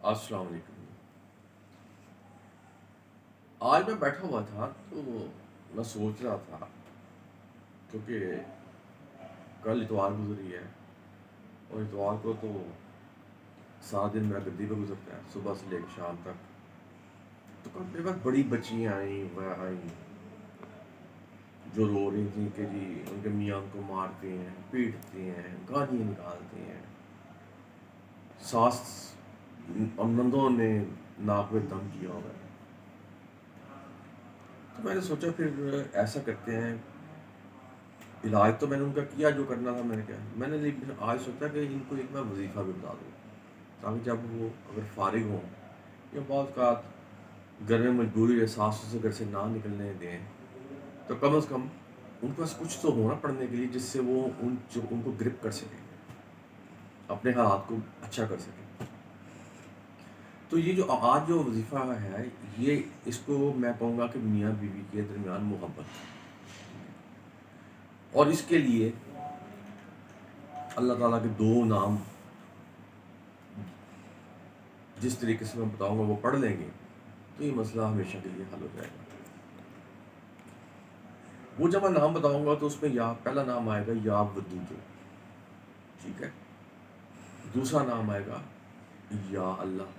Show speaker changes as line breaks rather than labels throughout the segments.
السلام علیکم۔ آج میں بیٹھا ہوا تھا تو میں سوچ رہا تھا، کیونکہ کل اتوار گزری ہے اور اتوار کو تو سارا دن میرا گدی پہ گزرتا ہے، صبح سے لے کے شام تک۔ تو کل میرے پاس بڑی بچیاں آئیں، وہ آئیں جو رو رہی تھیں کہ جی ان کے میاں ان کو مارتے ہیں، پیٹتے ہیں، گالیاں نکالتے ہیں، ساس اور نندوں نے ناک میں دم کیا ہوا ہے۔ تو میں نے سوچا پھر ایسا کرتے ہیں، علاج تو میں نے ان کا کیا جو کرنا تھا، میں نے کیا، میں نے لیکن آج سوچا کہ ان کو ایک میں وظیفہ بھی بتا دوں، تاکہ جب وہ اگر فارغ ہوں یا بعض اوقات گھر میں مجبوری احساس سے گھر سے نہ نکلنے دیں، تو کم از کم ان کے پاس کچھ تو ہونا پڑھنے کے لیے، جس سے وہ ان کو گرپ کر سکیں، اپنے حالات کو اچھا کر سکیں۔ تو یہ جو آج جو وظیفہ ہے، یہ اس کو میں کہوں گا کہ میاں بیوی کے درمیان محبت، اور اس کے لیے اللہ تعالیٰ کے دو نام جس طریقے سے میں بتاؤں گا وہ پڑھ لیں گے تو یہ مسئلہ ہمیشہ کے لیے حل ہو جائے گا۔ وہ جب میں نام بتاؤں گا تو اس میں یا پہلا نام آئے گا یا ودود، ٹھیک ہے، دوسرا نام آئے گا یا اللہ،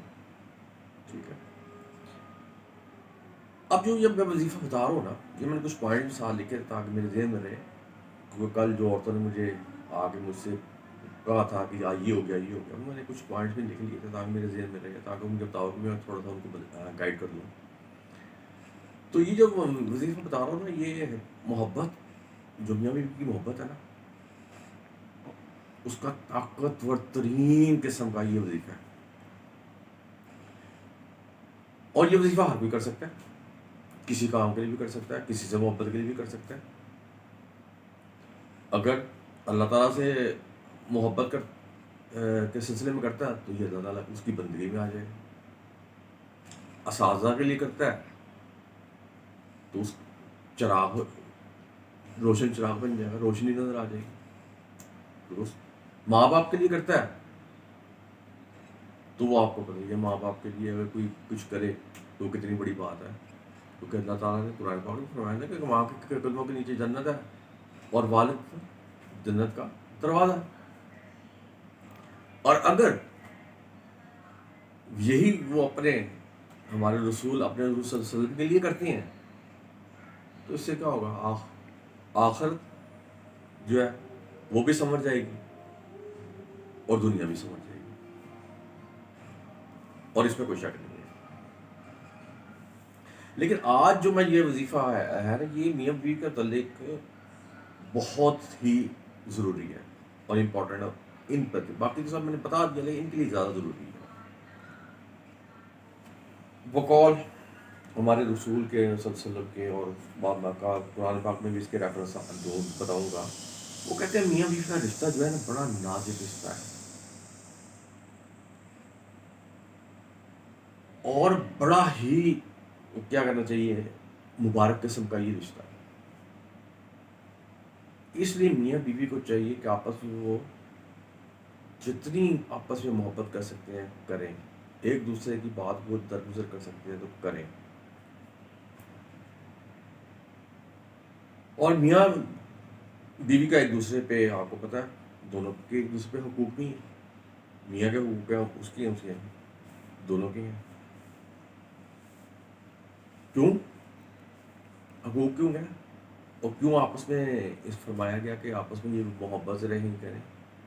ٹھیک ہے۔ اب جو یہ میں وظیفہ بتا رہا ہوں نا، یہ میں نے کچھ پوائنٹ ساتھ لکھے تاکہ میرے ذہن میں رہے، کیونکہ کل جو عورتوں نے مجھے آگے مجھ سے کہا تھا کہ یہ ہو گیا یہ ہو گیا، میں نے کچھ پوائنٹس بھی لکھ لیے تھے تاکہ میرے ذہن میں رہے، تاکہ ان کے مطابق میں تھوڑا سا ان کو گائیڈ کر دوں۔ تو یہ جو وظیفہ بتا رہا ہوں نا، یہ محبت، جو میاں بیوی کی محبت ہے نا، اس کا طاقتور ترین قسم کا یہ وظیفہ ہے، اور یہ وظیفہ ہر کوئی کر سکتا ہے، کسی کام کے لیے بھی کر سکتا ہے، کسی سے محبت کے لیے بھی کر سکتا ہے۔ اگر اللہ تعالیٰ سے محبت کے سلسلے میں کرتا ہے تو یہ اللہ تعالیٰ اس کی بندگی میں آ جائے گا۔ اساتذہ کے لیے کرتا ہے تو اس چراغ، روشن چراغ بن جائے گا، روشنی نظر آ جائے گی۔ درست، ماں باپ کے لیے کرتا ہے تو وہ آپ کو پتہ ہے، ماں باپ کے لیے اگر کوئی کچھ کرے تو وہ کتنی بڑی بات ہے، کیونکہ اللہ تعالیٰ نے قرآن پاک میں فرمایا ہے کہ ماں کے قدموں کے نیچے جنت ہے اور والد جنت کا دروازہ ہے۔ اور اگر یہی وہ ہمارے رسول اپنے رسول صلی اللہ علیہ وسلم کے لیے کرتے ہیں تو اس سے کیا ہوگا، آخرت جو ہے وہ بھی سمجھ جائے گی اور دنیا بھی سمجھ جائے گی، اور اس میں کوئی شک نہیں ہے۔ لیکن آج جو میں یہ وظیفہ ہے نا، یہ میاں بیوی کا تعلق بہت ہی ضروری ہے اور امپورٹنٹ ہے، ان پر باقی تو سب میں نے بتا دیا، لیکن ان کے لیے زیادہ ضروری ہے۔ بقول ہمارے رسول کے صلی اللہ علیہ وسلم کے، اور بعد میں قرآن پاک میں بھی اس کے ریفرنس جو بتاؤں گا، وہ کہتے ہیں میاں بیوی کا رشتہ جو ہے نا بڑا نازک رشتہ ہے، اور بڑا ہی کیا کرنا چاہیے، مبارک قسم کا یہ رشتہ ہے۔ اس لیے میاں بیوی کو چاہیے کہ آپس میں وہ جتنی آپس میں محبت کر سکتے ہیں کریں، ایک دوسرے کی بات کو درگزر کر سکتے ہیں تو کریں، اور میاں بیوی کا ایک دوسرے پہ آپ کو پتہ ہے دونوں کے ایک دوسرے پہ حقوق نہیں ہیں، میاں کے حقوق ہیں، اس کے ہیں، دونوں کے ہیں۔ کیوں حقوق کیوں ہیں، اور کیوں آپس میں اس فرمایا گیا کہ آپس میں یہ محبت سے رہیں کریں،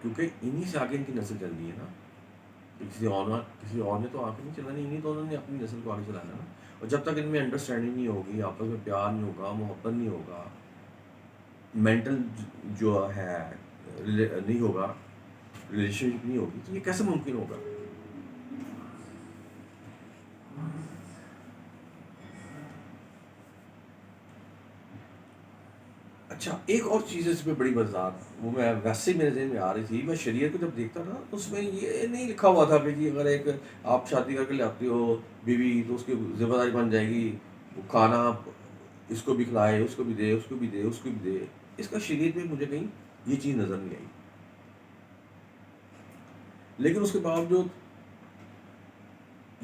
کیونکہ انہی سے آگے ان کی نسل چلنی ہے نا، کسی اور نے تو آگے نہیں چلانی، انہی دونوں نے اپنی نسل کو آگے چلانا ہے نا۔ اور جب تک ان میں انڈرسٹینڈنگ نہیں ہوگی، آپس میں پیار نہیں ہوگا، محبت نہیں ہوگا، مینٹل جو ہے نہیں ہوگا، ریلیشن شپ نہیں ہوگی، تو یہ کیسے ممکن ہوگا؟ اچھا، ایک اور چیز ہے اس میں بڑی مزدار، وہ میں ویسے ہی میرے ذہن میں آ رہی تھی، میں شریعت کو جب دیکھتا تھا تو اس میں یہ نہیں لکھا ہوا تھا کہ جی اگر ایک آپ شادی کر کے لے آتی ہو بیوی تو اس کی ذمہ داری بن جائے گی وہ کھانا اس کو بھی کھلائے، اس کو بھی دے، اس کو بھی دے، اس کو بھی دے۔ اس کا شریعت میں مجھے کہیں یہ چیز نظر نہیں آئی، لیکن اس کے باوجود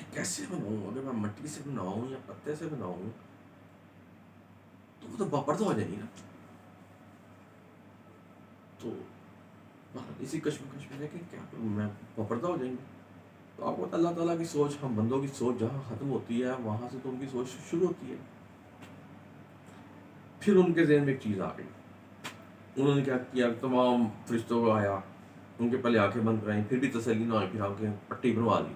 کہ کیسے بناؤں، اگر میں مٹی سے بناؤں یا پتے سے بناؤں تو وہ تو باپردہ ہو جائیں گی نا. تو اسی کشمکش میں ہے کہ کیا کروں میں، باپردہ ہو جائیں گے. تو آپ کو پتہ اللہ تعالیٰ کی سوچ، ہم بندوں کی سوچ جہاں ختم ہوتی ہے وہاں سے تو ان کی سوچ شروع ہوتی ہے. پھر ان کے ذہن میں ایک چیز آ گئی. انہوں نے کیا کیا، تمام فرشتوں کو آیا، ان کے پہلے آنکھیں بند کرائیں، پھر بھی تسلی نہ ہوئی، پھر آنکھیں پٹی بنوا لی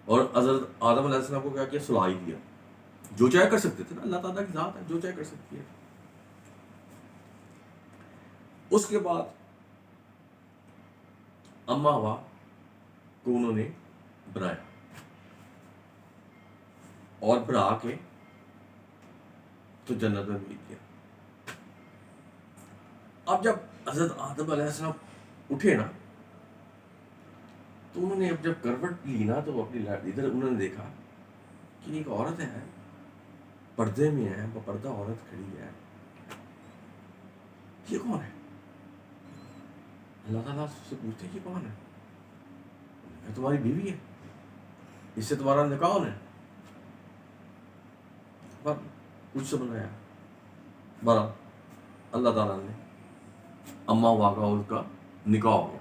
اور حضرت آدم علیہ السلام کو کیا کیا، سلا ہی دیا. جو چاہے کر سکتے تھے نا، اللہ تعالیٰ کی ذات ہے، جو چاہے کر سکتی ہے. اس کے بعد اما ہوا کو انہوں نے بنایا اور بنا کے تو جنت میں بھیج دیا. اب جب حضرت آدم علیہ السلام اٹھے نا تو انہوں نے اب جب کروٹ لی نا تو اپنی ادھر انہوں نے دیکھا کہ ایک عورت ہے، پردے میں ہے، پردہ عورت کھڑی ہے. یہ کون ہے؟ اللہ تعالیٰ سے پوچھتے یہ کون ہے؟ یہ تمہاری بیوی ہے، اس سے تمہارا نکاح ہونا ہے. پر کچھ سے بنایا بڑا اللہ تعالیٰ نے اما ہوا کا اس کا نکاح ہو گیا.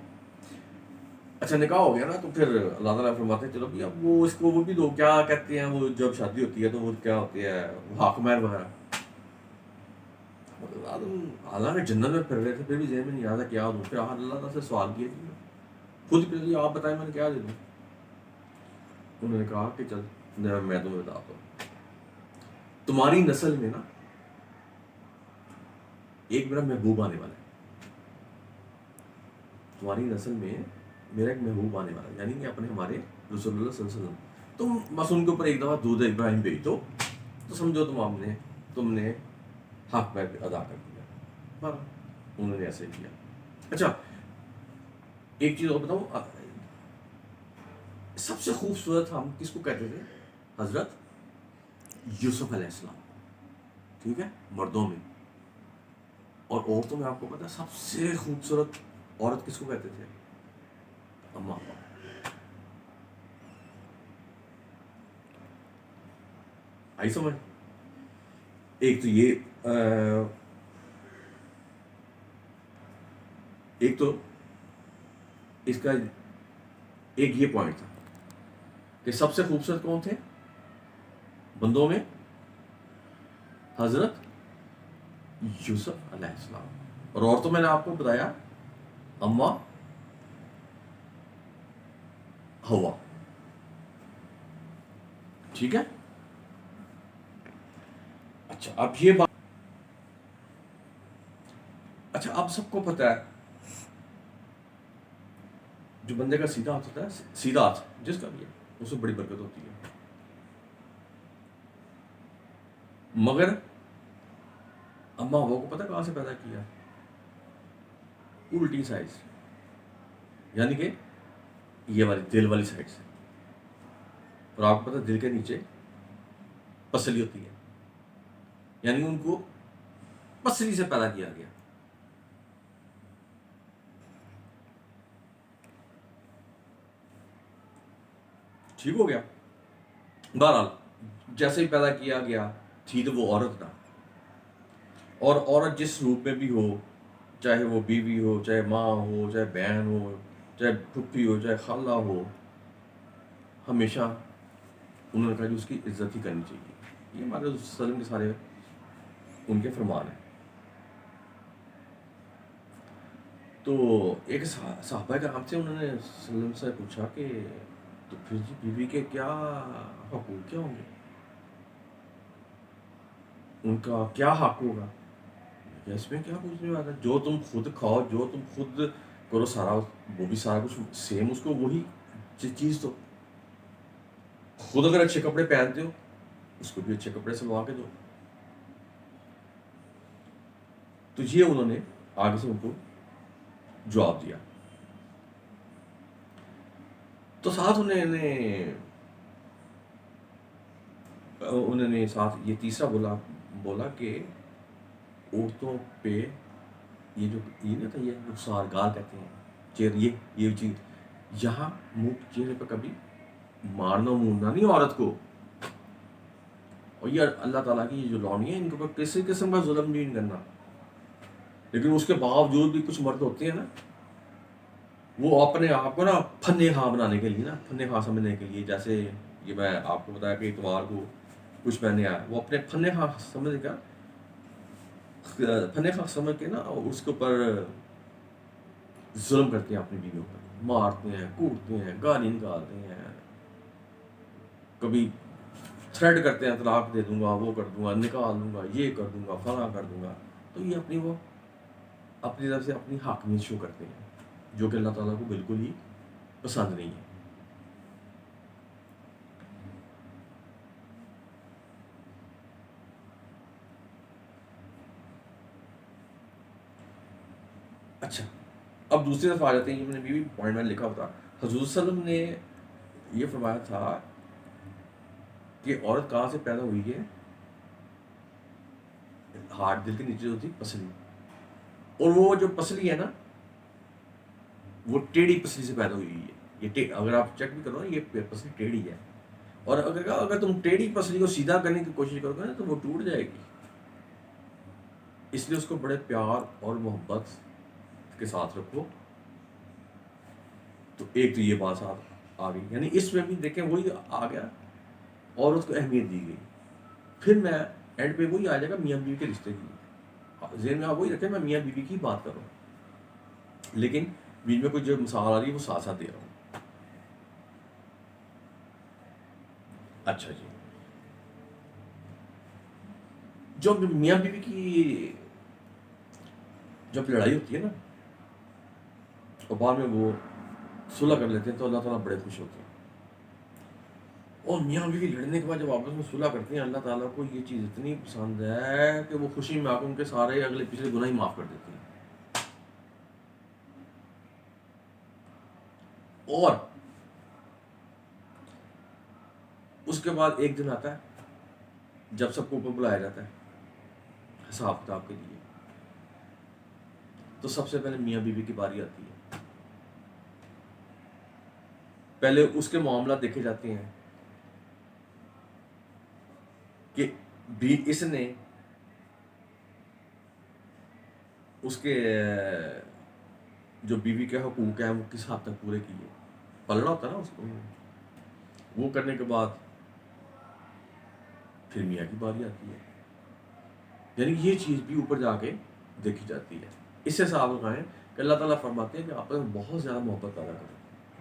اچھا نکاح ہو گیا نا تو پھر اللہ تعالیٰ فرماتے ہیں چلو بھی اب وہ اس کو وہ بھی دو، کیا کہتے ہیں وہ جب شادی ہوتی ہے تو وہ کیا ہوتی ہے، حق مہر وغیرہ. حالانکہ جنت میں پھر رہے تھے پھر بھی ذہن میں نہیں آتا کیا دوں. پھر اللہ تعالیٰ سے سوال کیا کہ خود پہ آپ بتائیں میں نے کیا دے دوں. انہوں نے کہا کہ چل میں تمہیں بتاتا ہوں، تمہاری نسل میں نا ایک میرا محبوب آنے والا ہے. تمہاری نسل میں میرا ایک محبوب آنے والا ہے، یعنی کہ اپنے ہمارے رسول اللہ صلی اللہ علیہ وسلم. تم بس ان کے اوپر ایک دفعہ دودھ ابراہیم بھیج دو تو سمجھو تم نے حق میں ادا کر دیا. پر انہوں نے ایسے کیا. اچھا ایک چیز اور بتاؤں، سب سے خوبصورت ہم کس کو کہتے تھے؟ حضرت یوسف علیہ السلام. ٹھیک ہے، مردوں میں. اور عورتوں میں آپ کو پتا سب سے خوبصورت عورت کس کو کہتے تھے؟ اما. آئی سمجھ؟ ایک تو یہ ایک تو اس کا ایک یہ پوائنٹ تھا کہ سب سے خوبصورت کون تھے بندوں میں؟ حضرت یوسف علیہ السلام. اور عورتوں میں نے آپ کو بتایا اما ہوا. ٹھیک ہے. اچھا اب یہ بات، اچھا اب سب کو پتا ہے جو بندے کا سیدھا ہاتھ ہوتا ہے، سیدھا ہاتھ جس کا بھی ہے اس سے بڑی برکت ہوتی ہے. مگر اما ہوا کو پتا کہاں سے پیدا کیا؟ الٹی سائڈ سے، یعنی کہ یہ والی دل والی سائڈ سے. اور آپ کو پتا دل کے نیچے پسلی ہوتی ہے، یعنی ان کو پسلی سے پیدا کیا گیا. ٹھیک ہو گیا. بہرحال جیسے ہی پیدا کیا گیا تھی تو وہ عورت تھا. اور عورت جس روپ میں بھی ہو، چاہے وہ بیوی ہو، چاہے ماں ہو، چاہے بہن ہو، چاہے پھپھی ہو، چاہے خالہ ہو، ہمیشہ انہوں نے کہا کہ اس کی عزت ہی کرنی چاہیے. یہ ہمارے وسلم کے سارے ان کے فرمان ہیں. تو ایک صحابہ کرام سے انہوں نے وسلم سے پوچھا کہ تو پھر جی بیوی کے کیا حقوق کیا ہوں گے، ان کا کیا حق ہوگا؟ اس میں کیا پوچھنے والا، جو تم خود کھاؤ، جو تم خود کرو، سارا وہ بھی سارا کچھ سیم اس کو وہی چیز. تو خود اگر اچھے کپڑے پہنتے ہو اس کو بھی اچھے کپڑے سلوا کے دو. تو یہ انہوں نے آگے سے ان کو جواب دیا. تو ساتھ انہوں نے ساتھ یہ تیسرا بولا کہ عورتوں پہ یہ جو یہ نہیں تھا، یہ رخسار گار کہتے ہیں، چہرے، یہ چیز یہاں منہ چہرے پہ کبھی مارنا موننا نہیں عورت کو. اور یہ اللہ تعالیٰ کی جو لونی ہے ان کے اوپر کسی قسم کا ظلم نہیں کرنا. لیکن اس کے باوجود بھی کچھ مرد ہوتے ہیں نا وہ اپنے آپ کو نا فن خواہ بنانے کے لیے نا فن خواہ سمجھنے کے لیے, جیسے یہ میں آپ کو بتایا کہ اتوار کو کچھ پہنے آیا, وہ اپنے فن خواہ سمجھ کا فن خواہ سمجھ کے نا اس کے اوپر ظلم کرتے ہیں اپنی بیویوں پر, مارتے ہیں, کوٹتے ہیں, گالی نکالتے ہیں, کبھی تھریڈ کرتے ہیں طلاق دے دوں گا, وہ کر دوں گا, نکال دوں گا, یہ کر دوں گا, فلاں کر دوں گا. تو یہ اپنی طرف سے اپنی حاکمیت شو کرتے ہیں جو کہ اللہ تعالیٰ کو بالکل ہی پسند نہیں ہے. اچھا, اب دوسری طرف آ جاتے ہیں. یہ میں نے بھی پوائنٹ میں لکھا ہوتا, حضور صلی اللہ علیہ وسلم نے یہ فرمایا تھا کہ عورت کہاں سے پیدا ہوئی ہے, ہارٹ دل کے نیچے ہوتی پسلی, اور وہ جو پسلی ہے نا وہ ٹیڑھی پسلی سے پیدا ہوئی ہے. یہ اگر آپ چیک بھی کرو نا یہ پسلی ٹیڑھی ہے, اور اگر تم ٹیڑھی پسلی کو سیدھا کرنے کی کوشش کرو گے نا تو وہ ٹوٹ جائے گی. اس لیے اس کو بڑے پیار اور محبت کے ساتھ رکھو. تو ایک تو یہ بات آ گئی, یعنی اس میں بھی دیکھیں وہی آ گیا, عورت کو اہمیت دی گئی. پھر میں اینڈ پہ وہی آ جائے گا میاں بیوی کے رشتے کی, ذہن میں آپ وہی رکھیں میں میاں بیوی کی بات کر رہا ہوں, لیکن بیچ میں کوئی جو مثال آ رہی ہے وہ ساتھ ساتھ دے رہا ہوں. اچھا جی, جو میاں بیوی کی جب لڑائی ہوتی ہے نا اور بعد میں وہ صلح کر لیتے ہیں تو اللہ تعالیٰ بڑے خوش ہوتے ہیں. اور میاں بیوی لڑنے کے بعد جب آپس میں صلح کرتے ہیں اللہ تعالیٰ کو یہ چیز اتنی پسند ہے کہ وہ خوشی میں آ کے ان کے سارے اگلے پچھلے گناہ ہی معاف کر دیتے ہیں. اور اس کے بعد ایک دن آتا ہے جب سب کو اوپر بلایا جاتا ہے حساب کتاب کے لیے, تو سب سے پہلے میاں بیوی کی باری آتی ہے. پہلے اس کے معاملات دیکھے جاتے ہیں کہ اس نے اس کے جو بیوی کے حقوق ہیں وہ کس حد تک پورے کیے, پلڑا ہوتا ہے نا اس کو. وہ کرنے کے بعد پھر میاں کی باری آتی ہے, یعنی یہ چیز بھی اوپر جا کے دیکھی جاتی ہے. اس سے صاحب لگائیں کہ اللہ تعالیٰ فرماتے ہیں کہ آپ بہت زیادہ محبت پیدا کریں.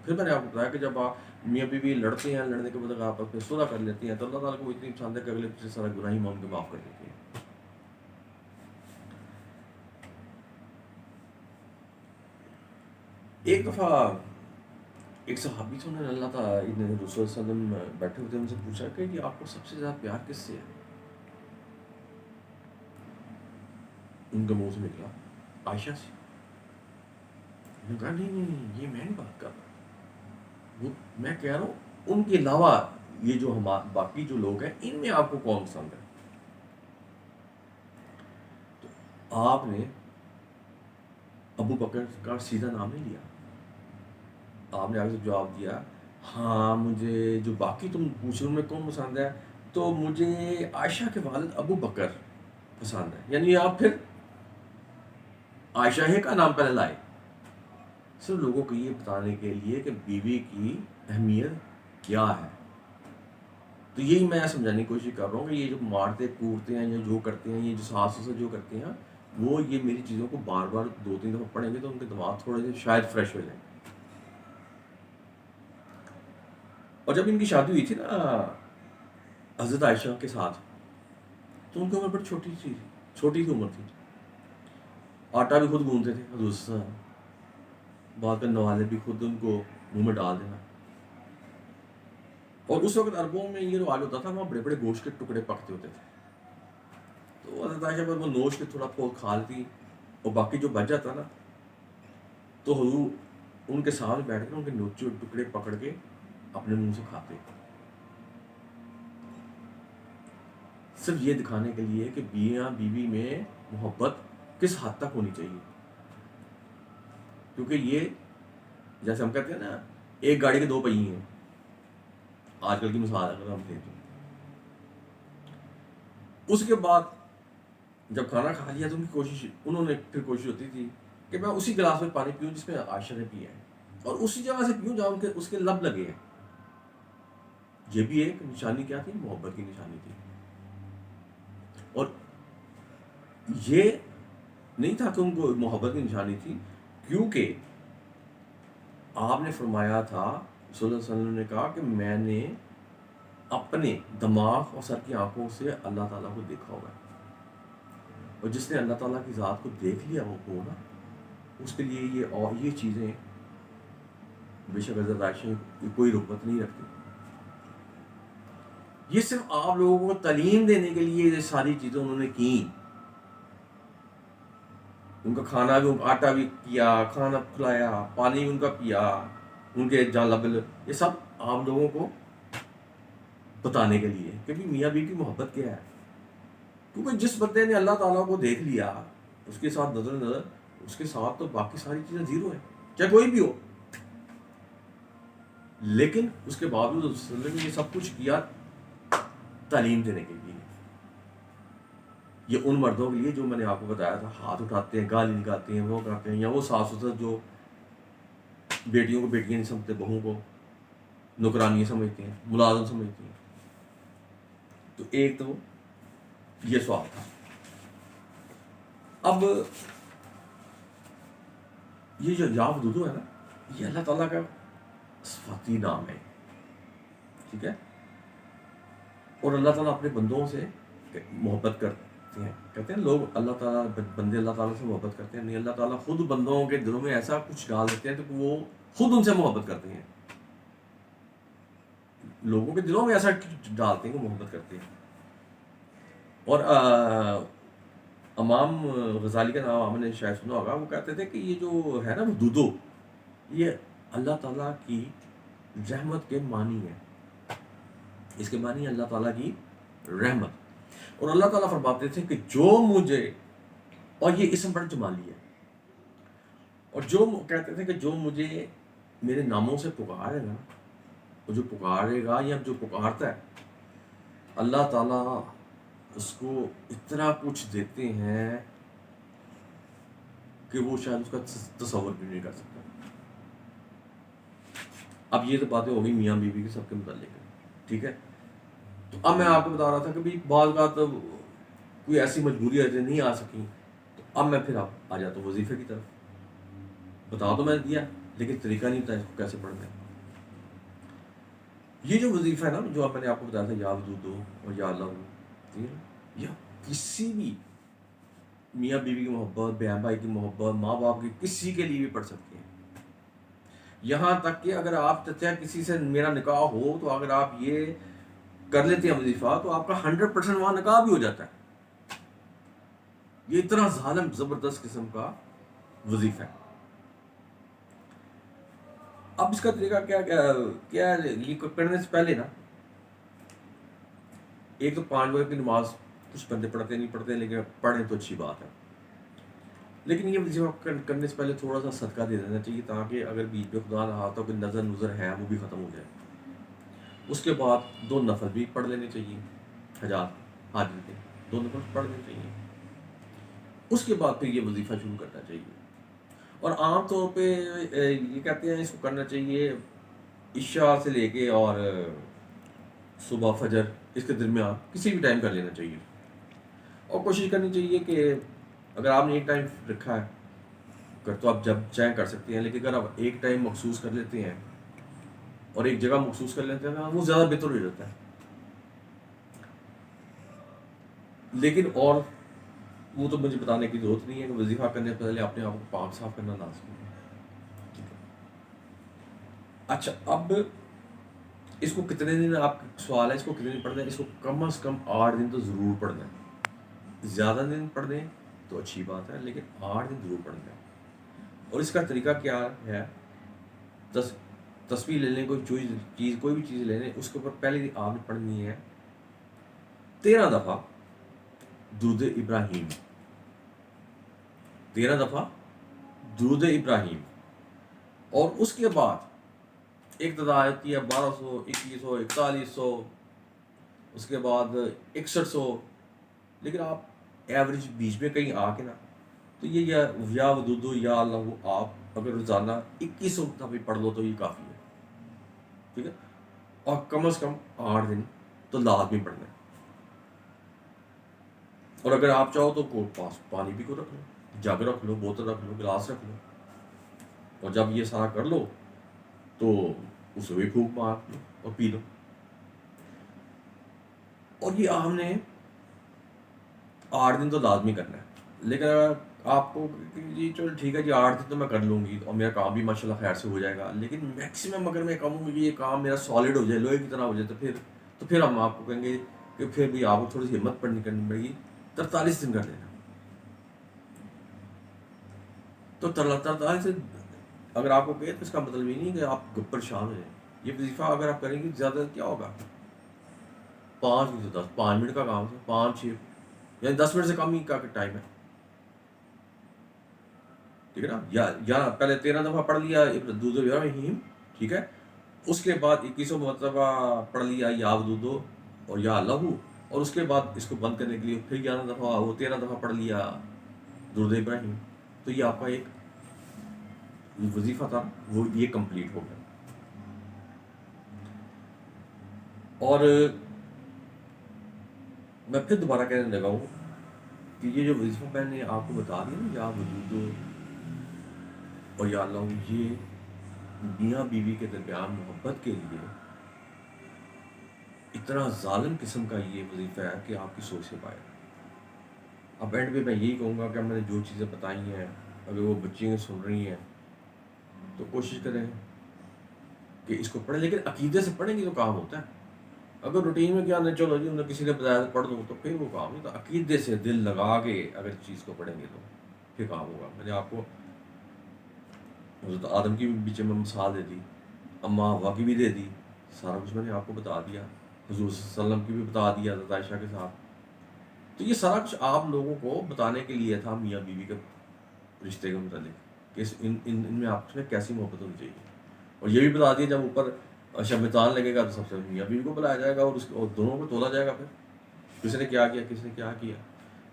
پھر میں نے آپ کو بتایا کہ جب آپ میاں بیوی لڑتے ہیں, لڑنے کے بعد آپ اپنے صلح کر لیتے ہیں تو اللہ تعالیٰ کو اتنی پسند ہے کہ اگلے پچھلے سارا گناہ ہی کے معاف کر دیتے ہیں. ایک دفعہ ایک صحابی تھے, انہوں نے اللہ تعالیٰ رسول صلی اللہ علیہ وسلم بیٹھے ہوتے ان سے پوچھا کہ جی آپ کو سب سے زیادہ پیار کس سے ہے؟ ان کے منہ سے نکلا عائشہ سے. انہوں نے کہا نہیں یہ میں نہیں بات کر رہا, وہ میں کہہ رہا ہوں ان کے علاوہ یہ جو باقی جو لوگ ہیں ان میں آپ کو کون پسند ہے؟ تو آپ نے ابو بکر کا سیدھا نام نہیں لیا, آپ نے آگے سے جواب دیا ہاں مجھے جو باقی تم پوچھ رہے میں کون پسند ہے تو مجھے عائشہ کے والد ابو بکر پسند ہے. یعنی آپ پھر عائشہ کا نام پہلے لائے صرف لوگوں کو یہ بتانے کے لیے کہ بیوی کی اہمیت کیا ہے. تو یہی میں سمجھانے کی کوشش کر رہا ہوں کہ یہ جو مارتے کوٹتے ہیں یا جو کرتے ہیں, یہ جو ساس سے جو کرتے ہیں وہ یہ میری چیزوں کو بار بار 2-3 دفعہ پڑھیں گے تو ان کے دماغ تھوڑے سے شاید فریش ہو جائیں. اور جب ان کی شادی ہوئی تھی نا حضرت عائشہ کے ساتھ تو ان کی عمر بڑی چھوٹی سی عمر تھی. آٹا بھی خود گوندتے تھے حضور صاحب, بات کرنے والے بھی خود ان کو منہ میں ڈال دینا. اور اس وقت عربوں میں یہ رواج ہوتا تھا وہاں بڑے بڑے گوشت کے ٹکڑے پکتے ہوتے تھے. تو حضرت عائشہ پر وہ نوش کے تھوڑا بہت کھا لیتی اور باقی جو بچ جاتا نا تو حضور ان کے سامنے بیٹھ کر ان کے نوچے ٹکڑے پکڑ کے اپنے منہ سے کھاتے, صرف یہ دکھانے کے لیے کہ میاں بیوی میں محبت کس حد تک ہونی چاہیے. کیونکہ یہ جیسے ہم کہتے ہیں نا ایک گاڑی کے 2 پہیے ہیں, آج کل کی مثال اگر ہم دیں تو اس کے بعد جب کھانا کھا لیا تو انہوں نے پھر کوشش ہوتی تھی کہ میں اسی گلاس میں پانی پیوں جس میں عائشہ نے پیا ہے، اور اسی جگہ سے پیوں جہاں اس کے لب لگے ہیں۔ یہ بھی ایک نشانی کیا تھی؟ محبت کی نشانی تھی۔ اور یہ نہیں تھا کہ ان کو محبت کی نشانی تھی، کیونکہ آپ نے فرمایا تھا، صلی اللہ علیہ وسلم نے کہا کہ میں نے اپنے دماغ اور سر کی آنکھوں سے اللہ تعالیٰ کو دیکھا ہوگا، اور جس نے اللہ تعالیٰ کی ذات کو دیکھ لیا وہ نا، اس کے لیے یہ چیزیں بے شک حضرت عائشہ کوئی رغبت نہیں رکھتی۔ یہ صرف آپ لوگوں کو تعلیم دینے کے لیے یہ ساری چیزیں انہوں نے کی۔ ان کا کھانا بھی، ان کا آٹا بھی کیا، کھانا کھلایا، پانی بھی ان کا پیا، ان کے جالبل، یہ سب آپ لوگوں کو بتانے کے لیے کہ میاں بیوی کی محبت کیا ہے۔ کیونکہ جس بندے نے اللہ تعالیٰ کو دیکھ لیا، اس کے ساتھ نظر اس کے ساتھ تو باقی ساری چیزیں زیرو ہیں، چاہے کوئی بھی ہو۔ لیکن اس کے باوجود رسول اللہ نے یہ سب کچھ کیا تعلیم دینے کے لیے۔ یہ ان مردوں کے لیے جو میں نے آپ کو بتایا تھا، ہاتھ اٹھاتے ہیں، گالی نکالتے ہیں، وہ کرتے ہیں، یا وہ ساس سسر جو بیٹیوں کو بیٹیاں نہیں سمجھتے، بہوؤں کو نوکرانیاں سمجھتے ہیں، ملازم سمجھتے ہیں۔ تو ایک تو یہ سوال تھا۔ اب یہ جو یا ودودو ہے نا، یہ اللہ تعالیٰ کا صفاتی نام ہے، ٹھیک ہے؟ اور اللہ تعالیٰ اپنے بندوں سے محبت کرتے ہیں، کہتے ہیں لوگ اللہ تعالیٰ، بندے اللہ تعالیٰ سے محبت کرتے ہیں، نہیں، اللہ تعالیٰ خود بندوں کے دلوں میں ایسا کچھ ڈال دیتے ہیں کہ وہ خود ان سے محبت کرتے ہیں، لوگوں کے دلوں میں ایسا ڈالتے ہیں کہ محبت کرتے ہیں۔ اور امام غزالی کا نام آپ نے شاید سنا ہوگا، وہ کہتے تھے کہ یہ جو ہے نا ودودو، یہ اللہ تعالیٰ کی رحمت کے معنی ہے، اس کے معنی اللہ تعالیٰ کی رحمت۔ اور اللہ تعالیٰ فرماتے تھے کہ جو مجھے، اور یہ اسم بڑا جمالی ہے، اور جو کہتے تھے کہ جو مجھے میرے ناموں سے پکارے گا، اور جو پکارے گا یا جو پکارتا ہے، اللہ تعالیٰ اس کو اتنا کچھ دیتے ہیں کہ وہ شاید اس کا تصور بھی نہیں کر سکتا۔ اب یہ تو باتیں ہو گئی میاں بیوی کے سب کے متعلق، ٹھیک ہے؟ تو اب میں آپ کو بتا رہا تھا کہ بھی بعض بات کوئی ایسی مجبوری ہے نہیں آ سکی، تو اب میں پھر آپ آ جاتا ہوں وظیفے کی طرف۔ بتا تو میں دیا، لیکن طریقہ نہیں بتایا اس کو کیسے پڑھنا ہے۔ یہ جو وظیفہ ہے نا، جو میں نے آپ کو بتایا تھا، یا ودودو اور یا اللہ، یا کسی بھی میاں بیوی کی محبت، بہن بھائی کی محبت، ماں باپ کی، کسی کے لیے بھی پڑھ سکتے ہیں۔ یہاں تک کہ اگر آپ چچا کسی سے میرا نکاح ہو، تو اگر آپ یہ کر لیتے ہیں وظیفہ، تو آپ کا 100% وہاں نکاح بھی ہو جاتا ہے۔ یہ اتنا ظالم زبردست قسم کا وظیفہ ہے۔ اب اس کا طریقہ کیا ہے؟ یہ پڑھنے سے پہلے نا، ایک تو 5 وقت کی نماز کچھ بندے پڑھتے نہیں پڑھتے، لیکن پڑھیں تو اچھی بات ہے، لیکن یہ وظیفہ کرنے سے پہلے تھوڑا سا صدقہ دے دینا چاہیے، تاکہ اگر بیچ میں خدا نہ تو کوئی نظر ہے وہ بھی ختم ہو جائے۔ اس کے بعد 2 نفل بھی پڑھ لینے چاہیے، حاجی کے 2 نفل پڑھ لینے چاہیے۔ اس کے بعد پھر یہ وظیفہ شروع کرنا چاہیے۔ اور عام طور پہ یہ کہتے ہیں اس کو کرنا چاہیے عشاء سے لے کے اور صبح فجر، اس کے درمیان کسی بھی ٹائم کر لینا چاہیے، اور کوشش کرنی چاہیے کہ اگر آپ نے ایک ٹائم رکھا ہے تو آپ جب چاہیں کر سکتے ہیں، لیکن اگر آپ ایک ٹائم مخصوص کر لیتے ہیں اور ایک جگہ مخصوص کر لیتے ہیں، وہ زیادہ بہتر ہو جاتا ہے۔ لیکن اور وہ تو مجھے بتانے کی ضرورت نہیں ہے کہ وظیفہ کرنے سے پہلے اپنے آپ کو پاک صاف کرنا لازمی ہے۔ اچھا، اب اس کو کتنے دن، آپ سوال ہے اس کو کتنے دن پڑھنا ہے؟ اس کو کم از کم 8 دن تو ضرور پڑھنا ہے۔ زیادہ دن پڑھ دیں تو اچھی بات ہے، لیکن 8 دن ضرور پڑھنا ہے۔ اور اس کا طریقہ کیا ہے؟ تسبیح لے لیں، کوئی بھی چیز لے لیں، اس کے اوپر پہلے آپ نے پڑھنی ہے 13 دفعہ درود ابراہیم، 13 دفعہ درود ابراہیم، اور اس کے بعد ایک تعداد آتی ہے 1200، 2100، 4100، اس کے بعد 6100، لیکن آپ ایوریج بیچ میں کہیں آ کے نا، تو یہ یا ودودو یا اللہ، آپ اگر روزانہ 2100 دفعہ پڑھ لو تو یہ کافی ہے، ٹھیک ہے، اور کم از کم 8 دن تو لازمی پڑھنا ہے۔ اور اگر آپ چاہو تو پاس پانی بھی کو رکھ لو، جگ رکھ لو، بوتل رکھ لو، گلاس رکھ لو، اور جب یہ سارا کر لو تو اسے بھی پھونک مار لو اور پی لو۔ اور یہ ہم نے 8 دن تو لازمی کرنا ہے۔ لیکن اگر آپ کو جی چلو ٹھیک ہے جی 8 دن تو میں کر لوں گی اور میرا کام بھی ماشاء اللہ خیر سے ہو جائے گا، لیکن میکسیمم اگر میں کہوں کہ یہ کام میرا سالڈ ہو جائے، لوہے کی طرح ہو جائے، تو پھر ہم آپ کو کہیں گے کہ پھر بھی آپ کو تھوڑی سی ہمت کرنی پڑے گی، 43 دن کر لینا۔ تو 43 دن اگر آپ کو کہے تو اس کا مطلب یہ نہیں کہ آپ پریشان ہو جائیں۔ یہ وظیفہ اگر آپ کریں گے زیادہ کیا ہوگا، 5 منٹ کا کام ہے، 5-6 یعنی 10 منٹ سے کم ہی کا ٹائم ہے، ٹھیک ہے نا۔ یا پہلے 13 دفعہ پڑھ لیا ابدودو رحیم، ٹھیک ہے، اس کے بعد 2100 مرتبہ پڑھ لیا یا ودودو اور یا اللہ، اور اس کے بعد اس کو بند کرنے کے لیے پھر 11 دفعہ وہ 13 دفعہ پڑھ لیا درود ابراہیم، تو یہ آپ کا ایک وظیفہ تھا، وہ یہ کمپلیٹ ہو گیا۔ اور میں پھر دوبارہ کہنے لگا ہوں کہ یہ جو وظیفہ میں نے آپ کو بتا دیا نا، یا ودودو اور یا اللہ، یہ میاں بیوی کے درمیان محبت کے لیے اتنا ظالم قسم کا یہ وظیفہ ہے کہ آپ کی سوچ سے باہر۔ اب اینڈ پہ میں یہی کہوں گا کہ میں نے جو چیزیں بتائی ہیں، اگر وہ بچیاں سن رہی ہیں تو کوشش کریں کہ اس کو پڑھیں، لیکن عقیدے سے پڑھیں گے تو کام ہوتا ہے۔ اگر روٹین میں کیا نہیں، چلو جی انہیں کسی نے بتایا تو پڑھ دو، تو پھر وہ کام نہیں، تو عقیدے سے دل لگا کے اگر چیز کو پڑھیں گے تو پھر کام ہوگا۔ میں نے آپ کو حضرت آدم کی بھی بیچ میں مثال دے دی، اماں ہوا کی بھی دے دی، سارا کچھ میں نے آپ کو بتا دیا، حضور صلی اللہ علیہ وسلم کی بھی بتا دیا حضرت عائشہ کے ساتھ۔ تو یہ سارا کچھ آپ لوگوں کو بتانے کے لیے تھا میاں بیوی کے رشتے کے متعلق، کہ ان میں آپ میں کیسی محبت ہونی چاہیے، اور یہ بھی بتا دیا جب اوپر شمتان لگے گا تو سب سے میاں بیوی کو بلایا جائے گا اور اور دونوں کو تولا جائے گا، پھر کس نے کیا کیا، کس نے کیا کیا۔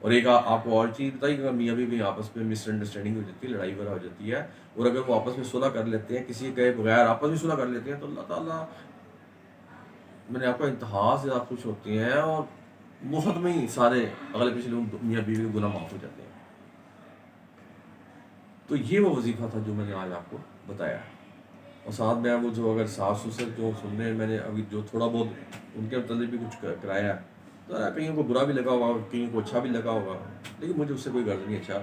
اور ایک آپ کو اور چیز بتائی کہ میاں بیوی آپس میں مس انڈرسٹینڈنگ ہو جاتی ہے، لڑائی وغیرہ ہو جاتی ہے، اور اگر وہ آپس میں صلح کر لیتے ہیں، کسی کے بغیر آپس میں صلح کر لیتے ہیں، تو اللہ تعالیٰ میں نے آپ کو انتہا سے آپ خوش ہوتے ہیں، اور مفت میں ہی سارے اگلے پچھلے میاں بیوی کے گناہ معاف ہو جاتے ہیں۔ تو یہ وہ وظیفہ تھا جو میں نے آج آپ کو بتایا ہے۔ اور ساتھ میں وہ جو اگر ساس سسر جو سن رہے ہیں، میں نے ابھی جو تھوڑا بہت ان کے متعلق بھی کچھ کرایا ہے، تو کہیں کو برا بھی لگا ہوگا، کہیں کو اچھا بھی لگا ہوگا، لیکن مجھے اس سے کوئی غرض نہیں، اچھا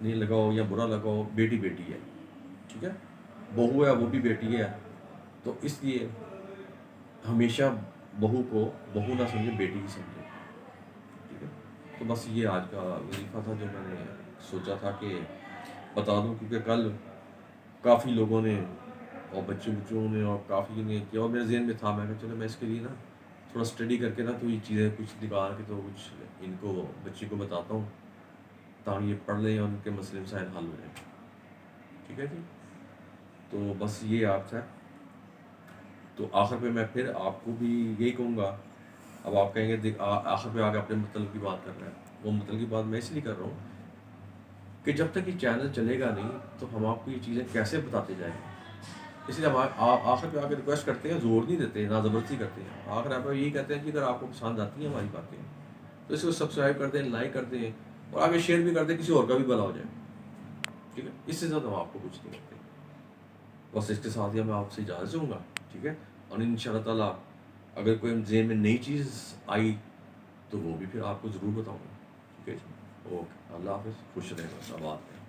نہیں لگا ہو یا برا لگا ہو، بیٹی بیٹی ہے، ٹھیک ہے، بہو ہے وہ بھی بیٹی ہے، تو اس لیے ہمیشہ بہو کو بہو نہ سمجھے، بیٹی ہی سمجھے، ٹھیک ہے۔ تو بس یہ آج کا وظیفہ تھا جو میں نے سوچا تھا کہ بتا دوں، کیونکہ کل کافی لوگوں نے اور بچوں نے اور کافی نے کیا، اور میرے ذہن میں تھا، میں نے چلو میں اس کے لیے نا تھوڑا اسٹڈی کر کے نا تو یہ چیزیں کچھ نکال کے تو کچھ ان کو بچی کو بتاتا ہوں، تاکہ یہ پڑھ لیں اور ان کے مسئلے مسائل حل ہو جائیں، ٹھیک ہے جی۔ تو بس یہ آپ ہے۔ تو آخر پہ میں پھر آپ کو بھی یہی کہوں گا، اب آپ کہیں گے آخر پہ آگے اپنے مطلب کی بات کر رہے ہیں، وہ مطلب کی بات میں اس لیے کر رہا ہوں کہ جب تک یہ چینل چلے گا نہیں تو ہم آپ کو یہ چیزیں کیسے بتاتے جائیں گے۔ اس لیے ہم آخر پہ آگے ریکویسٹ کرتے ہیں، زور نہیں دیتے، نہ زبردستی کرتے ہیں، آخر آپ یہی کہتے ہیں کہ اگر آپ کو پسند آتی ہیں ہماری باتیں تو اس کو سبسکرائب کر دیں، لائک کر دیں، اور آگے شیئر بھی کر دیں، کسی اور کا بھی بھلا ہو جائے، ٹھیک ہے۔ اس سے زیادہ ہم آپ کو کچھ نہیں کرتے۔ بس اس کے ساتھ ہی میں آپ سے اجازت دوں گا، ٹھیک ہے، اور ان شاء اللہ تعالیٰ اگر کوئی ذہن میں نئی چیز آئی تو وہ بھی پھر آپ کو ضرور بتاؤں گا، ٹھیک ہے جی۔ اوکے، اللہ حافظ، خوش رہیں، بس اب بات ہے۔